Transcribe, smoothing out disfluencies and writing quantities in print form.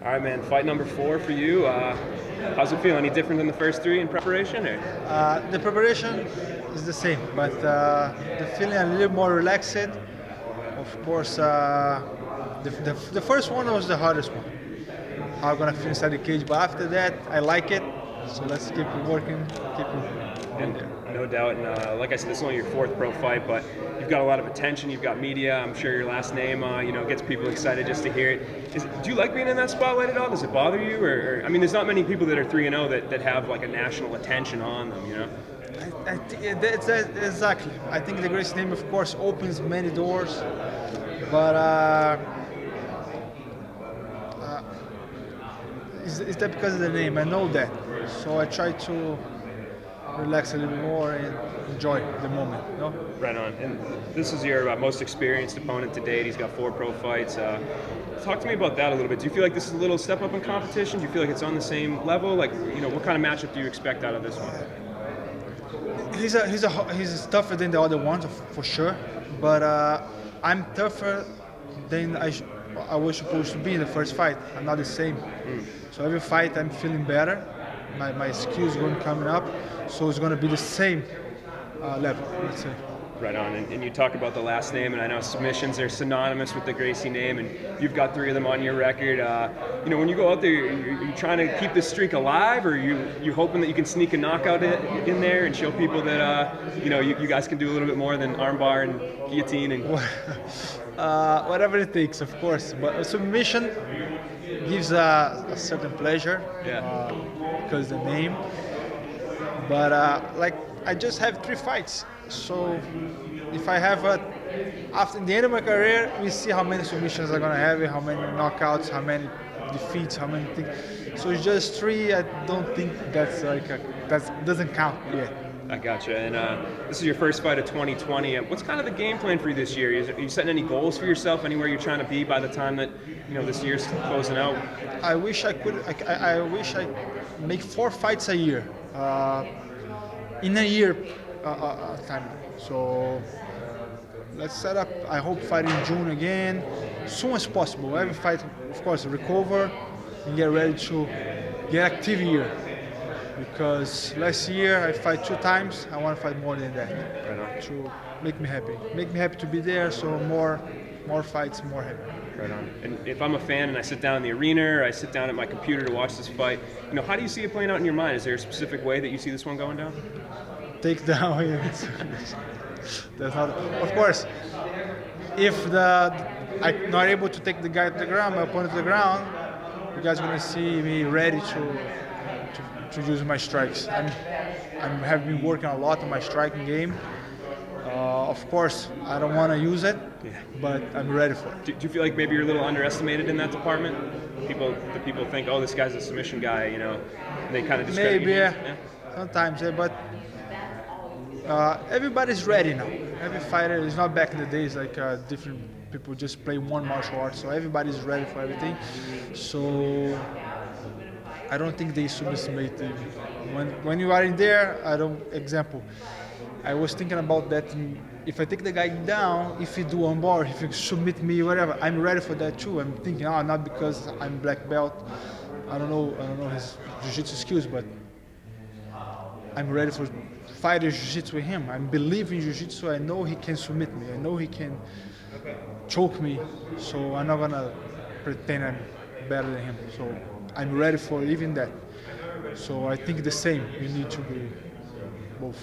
All right, man. Fight number 4 for you. How's it feel? Any different than the first 3 in preparation? Or? The preparation is the same, but the feeling a little more relaxed. Of course, the first one was the hardest one. How I'm gonna finish inside the cage, but after that, I like it. So let's keep working, keep in there. No doubt. And like I said, this is only your 4th pro fight, but you've got a lot of attention. You've got media. I'm sure your last name, gets people excited just to hear it. Do you like being in that spotlight at all? Does it bother you? Or I mean, there's not many people that are 3-0 that have like a national attention on them, you know? I think that's exactly. I think the Gracie name, of course, opens many doors, but it's that because of the name. I know that, so I try to relax a little more and enjoy the moment. You know? Right on. And this is your most experienced opponent to date. He's got 4 pro fights. Talk to me about that a little bit. Do you feel like this is a little step up in competition? Do you feel like it's on the same level? Like, what kind of matchup do you expect out of this one? He's tougher than the other ones for sure, but I'm tougher than I was supposed to be in the first fight. I'm not the same. So every fight I'm feeling better. My skills going coming up, so it's going to be the same level, let's say. Right on. And you talk about the last name, and I know submissions are synonymous with the Gracie name, and you've got 3 of them on your record. When you go out there, you trying to keep this streak alive, or you hoping that you can sneak a knockout in there and show people that you guys can do a little bit more than armbar and guillotine and whatever it takes, of course. But a submission gives a certain pleasure, because the name. But I just have 3 fights. So if I have after the end of my career, we see how many submissions I'm gonna have, how many knockouts, how many defeats, how many things. So it's just 3. I don't think that's that doesn't count yet. I gotcha. And this is your first fight of 2020. What's kind of the game plan for you this year? Are you setting any goals for yourself? Anywhere you're trying to be by the time that this year's closing out? I wish I could. I wish I make 4 fights a year. In a year time. So let's set up. I hope fight in June again, soon as possible. Every fight, of course, recover and get ready to get active here. Because last year I fight 2 times. I want to fight more than that. Right on. To make me happy. Make me happy to be there. So more fights, more happy. Right on. And if I'm a fan and I sit down in the arena or I sit down at my computer to watch this fight, how do you see it playing out in your mind? Is there a specific way that you see this one going down? Take down. That's not. Of course, if I'm not able to take the guy to the ground, my opponent to the ground, you guys are gonna see me ready to use my strikes. I have been working a lot on my striking game. Of course, I don't want to use it, but I'm ready for it. Do you feel like maybe you're a little underestimated in that department? People think, oh, this guy's a submission guy, and they kind of discredit you. Maybe, sometimes, but everybody's ready now. Every fighter is not back in the days like different people just play one martial art. So everybody's ready for everything. So I don't think they subestimate it. When you are in there, example, I was thinking about that. If I take the guy down, if he do on bar, if he submit me, whatever, I'm ready for that too. I'm thinking, not because I'm black belt. I don't know his jiu-jitsu skills, but I'm ready for fighter jiu-jitsu with him. I believe in jiu-jitsu. I know he can submit me. I know he can choke me. So I'm not gonna pretend I'm better than him. So I'm ready for even that. So I think the same. You need to be both.